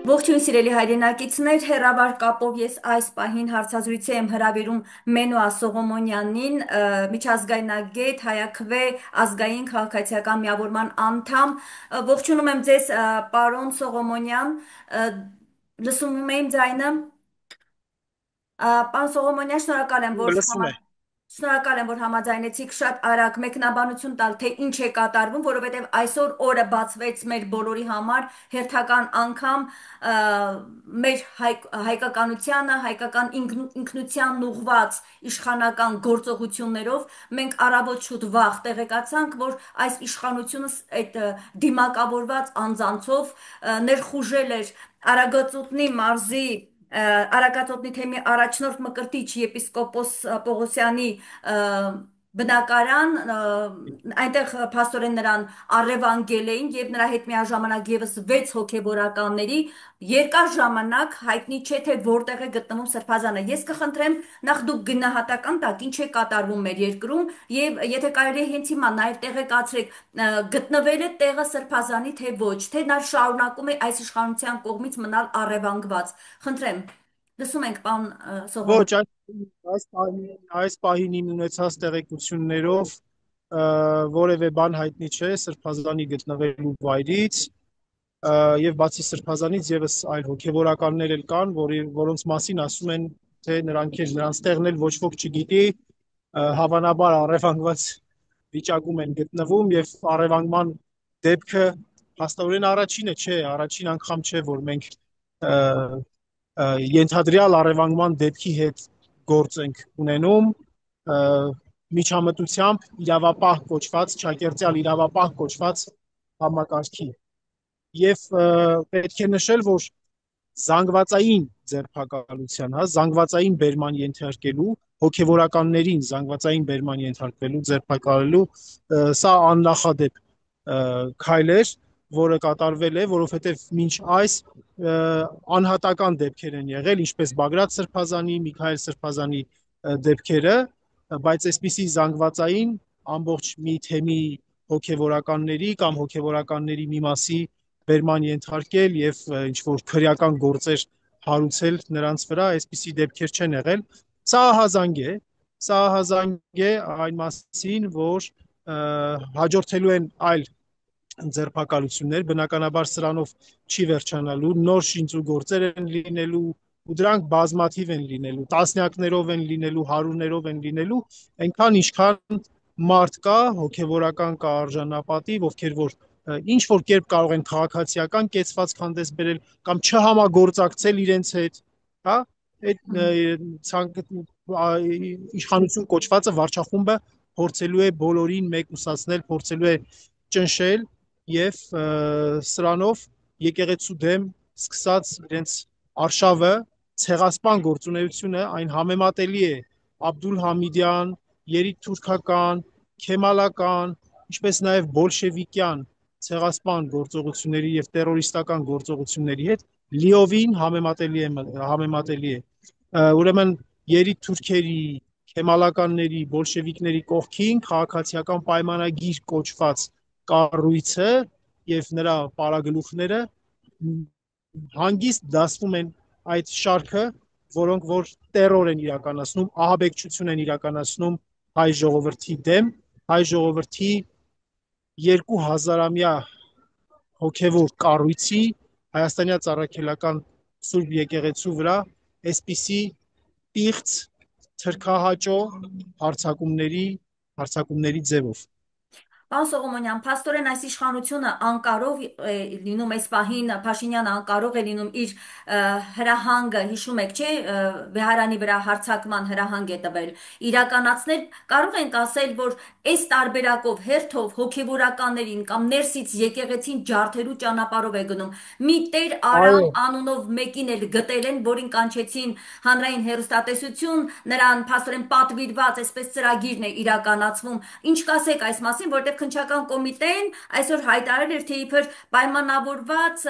Ողջույն սիրելի հայրենակիցներ, հերավար կապով ես այս պահին հարցազրույցի եմ հրավիրում Մենուա Սողոմոնյանին, միջազգայնագետ, հայաքվե ազգային քաղաքացիական միավորման անդամ։ Ողջունում եմ ձեզ, պարոն Սողոմոնյան, լսում եմ ձայնը։ Պարոն Սողոմոնյան, Լսում է։ շնորհակալ եմ, որ համաձայնեցիք շատ արագ մեկնաբանություն տալ, թե ինչ է կատարվում, որովհետև այսօր օրը բացվեց մեր բոլորի համար հերթական անգամ մեր հայկականությանը, հայկական ինքնությանն ուղված իշխանական գործողություններով մենք առավոտ շուտ վաղ տեղեկացանք, որ այս իշխանությունը այդ դիմակավորված անձանցով ներխուժել էր Արագածոտնի մարզի Արագածոտնի թեմի առաջնորդ Մկրտիչ եպիսկոպոս Պողոսյանի բնակարան, այնտեղ փաստորեն նրան առևանգել էին եւ նրա հետ միաժամանակ եւս 6 հոգեվորականների երկար ժամանակ հայտնի չէ թե որտեղ է գտնվում Սրբազանը։ Ես կխնդրեմ նախ դուք գնահատական տաք ինչ է կատարվում մեր երկրում եւ եթե կարելի է հենց հիմա նաեւ տեղեկացրեք գտնվել է տեղը Սրբազանի թե ոչ, թե նա շարունակում է այս իշխանության կողմից մնալ առևանգված։ Խնդրեմ, լսում ենք, պարոն Ոչ, Սողոմոն։ այս պահին իմ ունեցած տեղեկություններով որևէ բան հայտնի չէ Սրբազանի գտնվելու վայրից, եւ բացի Սրբազանից եւս այլ հոգեվորականներ էլ կան, որոնց մասին ասում են, թե նրանց տեղն էլ ոչ ոք չգիտի, հավանաբար առևանգված վիճակում են գտնվում եւ առևանգման դեպքը հաստատորեն առաջինը չէ, առաջին անգամ չէ, որ մենք ենթադրյալ առևանգման դեպքի հետ գործ ենք ունենում, միջամտությամբ իրավապահ կոչված, ճակերտյալ իրավապահ կոչված համակարգի։ Եվ պետք է նշել, որ զանգվածային ձերբակալության, զանգվածային բերման ենթարկելու, հոգևորականներին զանգվածային բերման ենթարկվելու, ձերբակալելու, սա աննախադեպ քայլ էր, որը կատարվել է, որովհետև մինչ այս անհատական դեպքեր են եղել, ինչպես Բագրատ Սրբազանի, Միքայել Սրբազանի դեպքերը, բայց այսպիսի զանգվածային ամբողջ մի թեմի հոգևորականների կամ հոգևորականների մի մասի բերման ենթարկել եւ ինչ որ քրեական գործեր հարուցել նրանց վրա, այսպիսի դեպքեր չեն եղել։ Սա ահազանգ է, սա ահազանգ է այն մասին, որ հաջորդելու են այլ ձերբակալություններ, բնականաբար սրանով չի վերջանալու, նոր շինծուգործեր են լինելու, ու դրանք բազմաթիվ են լինելու, տասնյակներով են լինելու, հարյուրներով են լինելու, այնքան ինչքան մարդ կա, հոգևորական կա արժանապատիվ, ովքեր որ ինչ որ կերպ կարող են քաղաքացիական կեցվածք հանդես բերել կամ չհամագործակցել իրենց հետ, հա, այդ իշխանություն կոչվածը վարչախումբը փորձելու է բոլորին մեկուսացնել, փորձելու է ճնշել եւ սրանով եկեղեցու դեմ սկսած իրենց արշավը ցեղասպան գործունեությունը այն համեմատելի է Աբդուլ Համիդյան, երիտթուրքական, քեմալական, ինչպես նաև բոլշևիկյան ցեղասպան գործողությունների եւ տերորիստական գործողությունների հետ լիովին համեմատելի է։ Ուրեմն երիտթուրքերի, քեմալականների, բոլշևիկների կողքին քաղաքացիական պայմանագիր կոչված կառույցը եւ նրա պարագլուխները հանգիստ դասվում են այդ շարքը, որոնք որ տերոր են իրականացնում, ահաբեկչություն են իրականացնում հայ ժողովրդի դեմ, հայ ժողովրդի 2000-ամյա հոգևոր կառույցի Հայաստանյա Ծառաքելական Սուրբ Եկեղեցու վրա այսպիսի պիղծ թրքահաճո հարձակումների ձևով։ Պարոն Սողոմոնյան, փաստորեն այս իշխանությունը անկարող լինում այս պահին Փաշինյանը անկարող է լինում իր հրահանգը, հիշում եք, չէ, Բեհարանի վրա հարձակման հրահանգ է տվել իրականացնել, կարող ենք ասել, որ այս տարբերակով հերթով հոգևորականներին կամ ներսից եկեղեցին ջարդելու ճանապարհով է գնում։ Մի Տեր Այո, Արամ անունով մեկին էլ գտել են, որին կանչեցին հանրային հեռուստատեսություն, նրան փաստորեն պատվիրված, այսպես ծրագիրն է իրականացվում։ Ինչ կասեք այս մասին, որտեղ որովհետև քննչական կոմիտեն այսօր հայտարարել էր, թե իբր պայմանավորված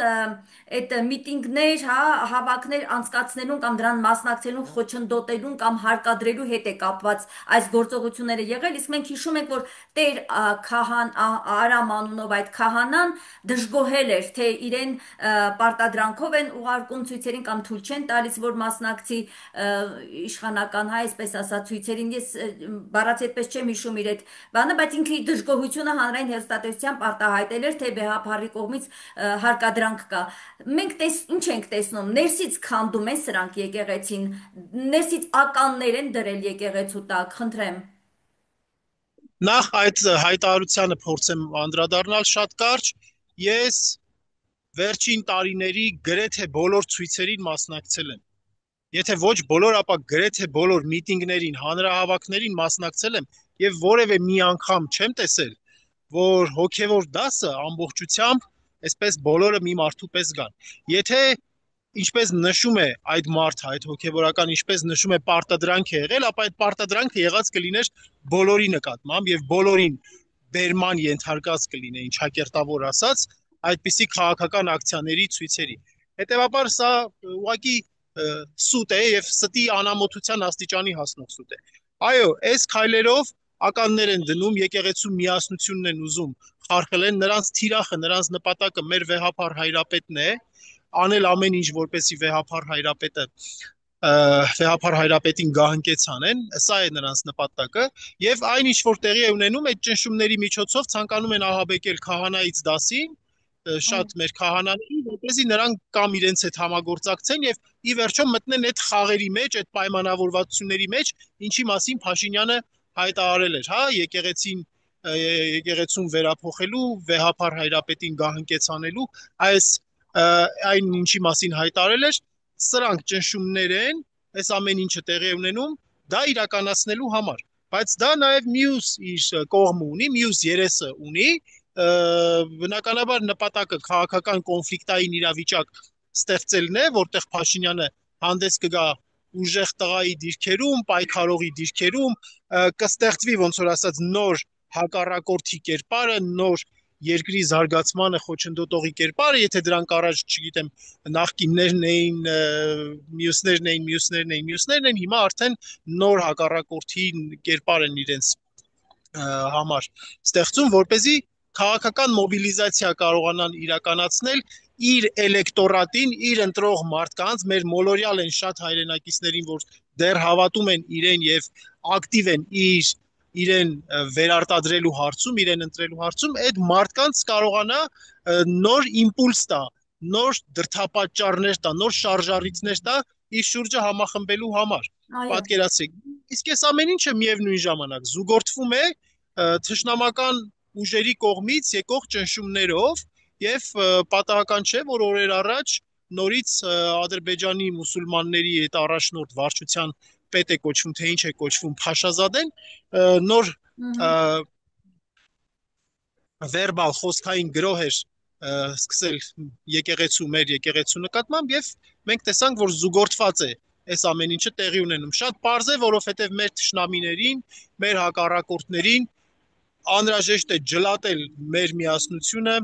այդ միտինգներ, հա, հավաքներ անցկացնելուն կամ դրան մասնակցելուն խոչընդոտելուն կամ հարկադրելու հետ է կապված այս գործողությունները եղել, իսկ մենք հիշում ենք, որ Տեր Արամ անունով այդ քահանան դժգոհել էր, թե իրեն պարտադրանքով են ուղարկում ցույցերին կամ թույլ չեն տալիս, որ մասնակցի իշխանական, հա, այսպես ասած, ցույցերին։ Ես բառացի այդպես չեմ հիշում իր այդ բանը, բայց ինքը իր դժգոհությունը հանրային հեռուստատեսությամբ արտահայտել էր, թե Վեհափարի կողմից հարկադրանք կա։ Մենք ինչ ենք տեսնում, ներսից քանդում են սրանք եկեղեցին, ներսից ականներ են դրել եկեղեցու տակ, խնդրեմ։ Նախ այդ հայտարարությանը փորձեմ անդրադառնալ շատ կարճ։ Ես վերջին տարիների գրեթե բոլոր ցույցերին մասնակցել եմ։ Եթե ոչ բոլոր, ապա գրեթե բոլոր միտինգներին, հանրահավաքներին մասնակցել եմ եւ որևէ մի անգամ չեմ տեսել, որ հոգեվոր դասը ամբողջությամբ այսպես բոլորը մի մարդու պես գան։ Եթե ինչպես նշում է այդ մարդը, այդ հոգեվորական, ինչպես նշում է պարտադրանք է եղել, ապա այդ պարտադրանքը եղած կլիներ բոլորի նկատմամբ եւ բոլորին բերման ենթարկած կլինեին, ճակերտավոր ասած, այդպիսի քաղաքական ակցիաների ցույցերի։ Հետևաբար սա ուղղակի սուտ է եւ ստի անամոթության աստիճանի հասնող սուտ է։ Այո, այս քայլերով ականներ են դնում, եկեղեցու միասնությունն են ուզում խարխլեն, նրանց թիրախը, նրանց նպատակը մեր Վեհափար Հայրապետն է, անել ամեն ինչ, որպեսզի Վեհափար Հայրապետին գահընկեց անեն, սա է նրանց նպատակը, եւ այն ինչ որ տեղի է ունենում, այդ ճնշումների միջոցով ցանկանում են ահաբեկել քահանայից դասին, շատ մեր քահանաների, որպեսզի նրանք կամ իրենց հետ համագործակցեն եւ ի վերջո մտնեն այդ խաղերի մեջ, այդ պայմանավորվածությունների մեջ, ինչի մասին Փաշինյանը հայտարարել էր, հա, եկեղեցուն վերափոխելու, Վեհափար Հայրապետին գահընկեցանելու, այն ինչի մասին հայտարարել էր, սրանք ճնշումներ են, այս ամեն ինչը տեղի է ունենում, դա իրականացնելու համար, բայց դա նաև մյուս իր կողմը ունի, մյուս երեսը ունի, բնականաբար նպատակը քաղաքական կոնֆլիկտային իրավիճակ ստեղծելն է, որտեղ Փաշինյանը հանդես կգա ուժեղ տղայի դիրքերում, պայքարողի դիրքերում, կստեղծվի ոնց որ ասած նոր հակառակորդի կերպարը, նոր երկրի զարգացմանը խոչընդոտողի կերպարը, եթե դրանք առաջ, չգիտեմ, նախկիններն էին, մյուսներն էին, հիմա արդեն նոր հակառակորդի կերպար են իրենց համար ստեղծում, որպեսզի քաղաքական մոբիլիզացիա կարողանան իրականացնել իր էլեկտորատին, իր ընտրող մարդկանց, մեր մոլորյալ են շատ հայրենակիցներին, որ դեռ հավատում են իրեն եւ ակտիվ են իրեն վերարտադրելու հարցում, իրեն ընտրելու հարցում, այդ մարդկանց կարողանա նոր իմպուլս տա, նոր դրդապատճառներ տա, նոր շարժառիթներ տա իր շուրջը համախմբելու համար։ Պատկերացրեք, իսկ այս ամեն ինչը միևնույն ժամանակ զուգորդվում է թշնամական ուժերի կողմից եկող ճնշումներով եւ պատահական չէ, որ օրեր առաջ նորից Ադրբեջանի մուսուլմանների այդ առաջնորդ վարչության պետ է կոչվում, թե ինչ է կոչվում Փաշազադեն, նոր վերբալ խոսքային գրոհ էր սկսել մեր եկեղեցու նկատմամբ եւ մենք տեսանք, որ զուգորդված է այս ամեն ինչը տեղի ունենում։ Շատ պարզ է, որովհետեւ մեր թշնամիներին, մեր հակառակորդներին անհրաժեշտ է ջլատել մեր միասնությունը,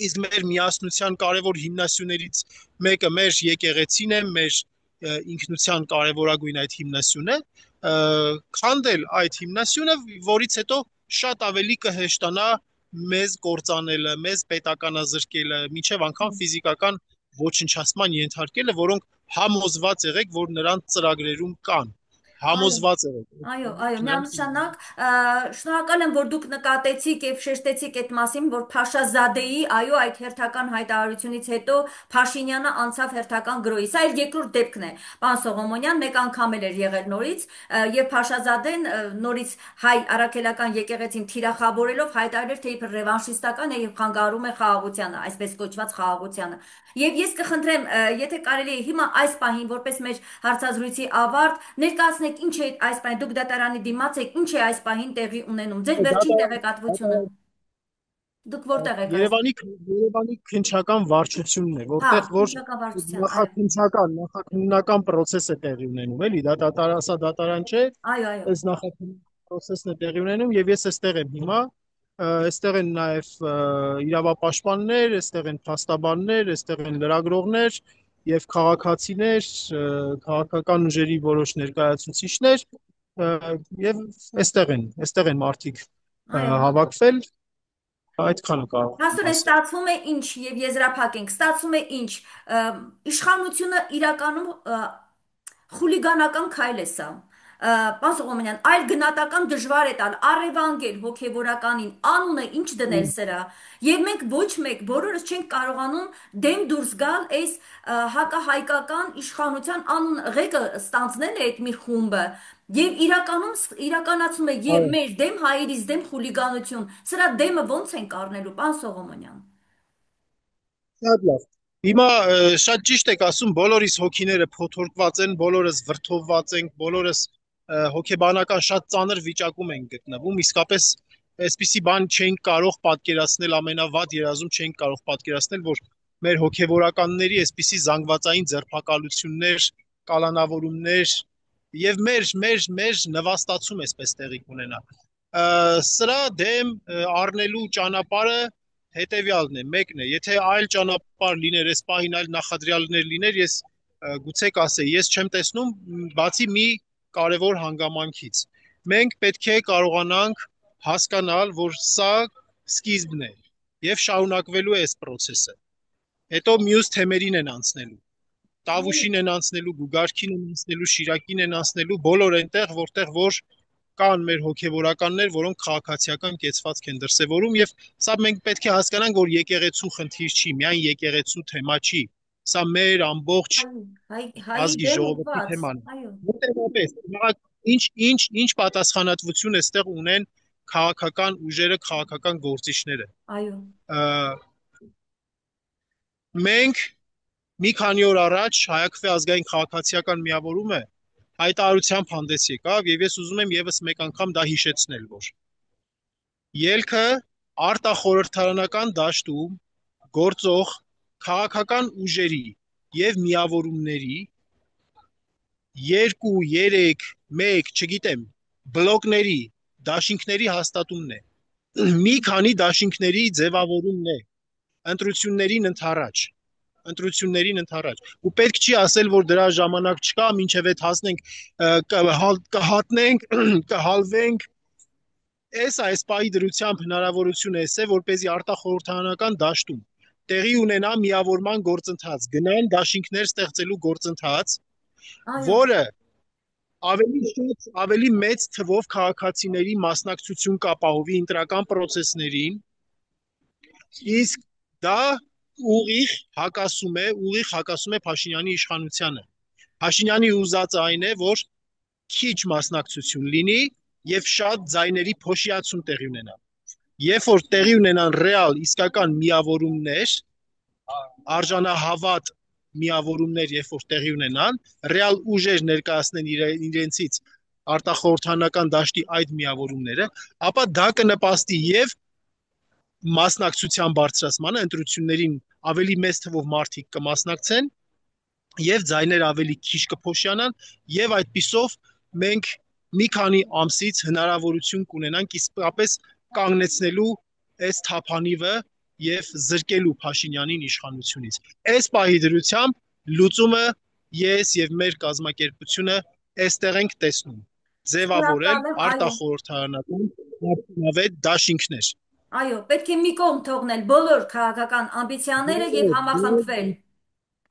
իսկ մեր միասնության կարևոր հիմնասյուներից մեկը մեր եկեղեցին է, մեր ինքնության կարևորագույն այդ հիմնասյունը, քանդել այդ հիմնասյունը, որից հետո շատ ավելի կհեշտանա մեզ կործանելը, մեզ պետականազրկելը, մինչև անգամ ֆիզիկական ոչնչացման ենթարկելը, որոնք համոզված եղեք, որ նրանց ծրագրերում կան, համոզված եղեք։ Այո, միանշանակ շնորհակալ եմ, որ դուք նկատեցիք եւ շեշտեցիք այդ մասին, որ Փաշազադեի, այո, այդ հերթական հայտարարությունից հետո Փաշինյանը անցավ հերթական գրոհի։ Սա իր երկրորդ դեպքն է, պարոն Սողոմոնյան, մեկ անգամ էլ էր եղել նորից, եւ Փաշազադեն նորից հայ առաքելական եկեղեցին թիրախավորելով հայտարարել, թե իբր ռևանշիստական է եւ խանգարում է խաղաղությանը, այսպես կոչված խաղաղությանը։ Եվ ես կխնդրեմ, եթե կարելի է հիմա այս պահին, որպես մեր հարցազրույցի ավարտ, ներկայացնեք ինչ է այս պահին, դուք դատարանի դիմաց եք, ինչ է այս պահին տեղի ունենում, ձեր վերջին տեղեկատվությունը։ Դուք որտեղ եք այս։ Երևանի քննչական վարչությունն է, Հա, որտեղ որ քննչական վարչության, այո։ նախաքննական process է տեղի ունենում, էլի, սա դատարան չէ, Այո, այո։ այս նախաքննական process-ն է տեղի ունենում եւ ես այստեղ եմ հիմա, Այստեղ են նաև իրավապաշտպաններ, այստեղ են փաստաբաններ, այստեղ են լրագրողներ եւ քաղաքացիներ, քաղաքական ուժերի որոշ ներկայացուցիչներ եւ այստեղ են մարդիկ Այո։ հավաքվել, այդքանը կարող Հասուն եմ է ասել։ ստացվում է ինչ եւ եզրափակ ենք, ստացվում է ինչ, իշխանությունը իրականում խուլիգանական քայլ է սա։ Պարոն Սողոմոնյան, այլ գնահատական դժվար է տալ, առևանգել հոգևորականին, անունը ինչ դնել սրա։ Եվ մենք ոչ մեկ, բոլորս չենք կարողանում դեմ դուրս գալ այս հակահայկական իշխանության անուն ղեկը ստանձնել է այդ մի խումբը։ Եւ իրականում իրականացում է եւ մեր դեմ հայերիս դեմ խուլիգանություն։ Սրա դեմը ո՞նց ենք առնելու, պարոն Սողոմոնյան։ Շատ լավ։ Հիմա շատ ճիշտ եք ասում, բոլորիս հոգիները փոթորկված են, բոլորս վրդովված ենք, բոլորս հոգեբանական շատ ծանր վիճակում ենք գտնվում։ Իսկապես այսպիսի բան չենք կարող պատկերացնել, ամենավատ երազում չենք կարող պատկերացնել, որ մեր հոգեբորականների այսպիսի զանգվածային ձերբակալություններ, կալանավորումներ եւ մեր նվաստացում այսպես տեղի կունենա։ Սրա դեմ առնելու ճանապարհը հետևյալն է, մեկն է, եթե այլ ճանապարհ լիներ, այս պահին այլ նախադրյալներ լիներ, ես գուցե կասեի, ես չեմ տեսնում բացի մի կարևոր հանգամանքից։ Մենք պետք է կարողանանք հասկանալ, որ սա սկիզբն է եւ շարունակվելու է այս process-ը։ Հետո մյուս թեմերին են անցնելու։ Տավուշին են անցնելու, Գուգարքին են անցնելու, Շիրակին են անցնելու, բոլոր այնտեղ, որտեղ որ կան մեր հոգևորականներ, որոնք քաղաքացիական կեցվածք են դրսևորում եւ սա մենք պետք է հասկանանք, որ եկեղեցու խնդիր չի, միայն եկեղեցու թեմա չի։ Սա մեր ամբողջ Հայի ազգի դեմ ժողովրդի ուղված, թեման է։ այո, Մոտենապես, ինչ պատասխանատվություն այստեղ ունեն քաղաքական ուժերը, քաղաքական գործիչները։ այո, Մենք մի քանի օր առաջ Հայաքվե ազգային քաղաքացիական միավորումը հայտարարությամբ հանդես եկավ եւ ես ուզում եմ եւս մեկ անգամ դա հիշեցնել, որ ելքը արտախորհրդարանական դաշտում գործող քաղաքական ուժերի եւ միավորումների 2, 3, 1, չգիտեմ, բլոկների, դաշինքների հաստատումն է։ Մի քանի դաշինքների ձևավորումն է ընտրություններին ընդառաջ ընտրություններին ընդառաջ ու պետք չի ասել, որ դրա ժամանակ չկա, մինչև այդ հասնենք կհատնենք, կհալվենք։ Այս պահի դրությամբ հնարավորություն է սա, որպեսզի արտախորհրդարանական դաշտում տեղի ունենա միավորման գործընթաց, գնան դաշինքներ ստեղծելու գործընթաց, այո, որը ավելի մեծ թվով քաղաքացիների մասնակցություն կապահովի ընտրական process-ներին, իսկ դա ուղիղ հակասում է Փաշինյանի իշխանությանը։ Փաշինյանի ուզածը այն է, որ քիչ մասնակցություն լինի եւ շատ ձայների փոշիացում տեղի ունենա։ Երբ որ տեղի ունենան ռեալ իսկական միավորումներ, արժանահավատ միավորումներ, երբ որ տեղի ունենան, ռեալ ուժեր ներկայացնեն իրենցից արտախորհրդարանական դաշտի այդ միավորումները, ապա դա կնպաստի եւ մասնակցության բարձրացմանը, ընտրություններին ավելի մեծ թվով մարդիկ կմասնակցեն եւ ձայներ ավելի քիչ կփոշյանան եւ այդպիսով մենք մի քանի ամսից հնարավորություն կունենանք իսկապես կանգնեցնելու այս թափանիվը եւ զրկելու Փաշինյանին իշխանությունից։ Այս պահի դրությամբ լուծումը ես եւ մեր կազմակերպությունը այստեղ ենք տեսնում ձևավորել շնորհակալ եմ, այո, արտախորհրդարանական արդյունավետ դաշինքներ։ այո, պետք է մի կողմ թողնել բոլոր քաղաքական ամբիցիաները եւ համախմբվել։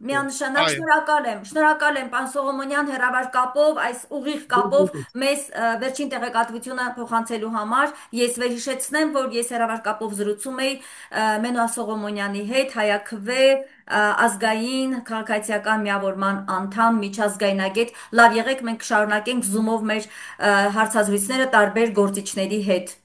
Միանշանակ Այո, շնորհակալ եմ, պան Սողոմոնյան, հերավար կապով, այս ուղիղ կապով մեզ վերջին տեղեկատվությունը փոխանցելու համար։ Ես վերհիշեցնեմ, որ ես հերավար կապով զրուցում էի Մենուա Սողոմոնյանի հետ, Հայաքվե ազգային քաղաքացիական միավորման անդամ, միջազգայնագետ։ Լավ եղեք, մենք կշարունակենք Zoom-ով մեր հարցազրույցները տարբեր գործիչների հետ։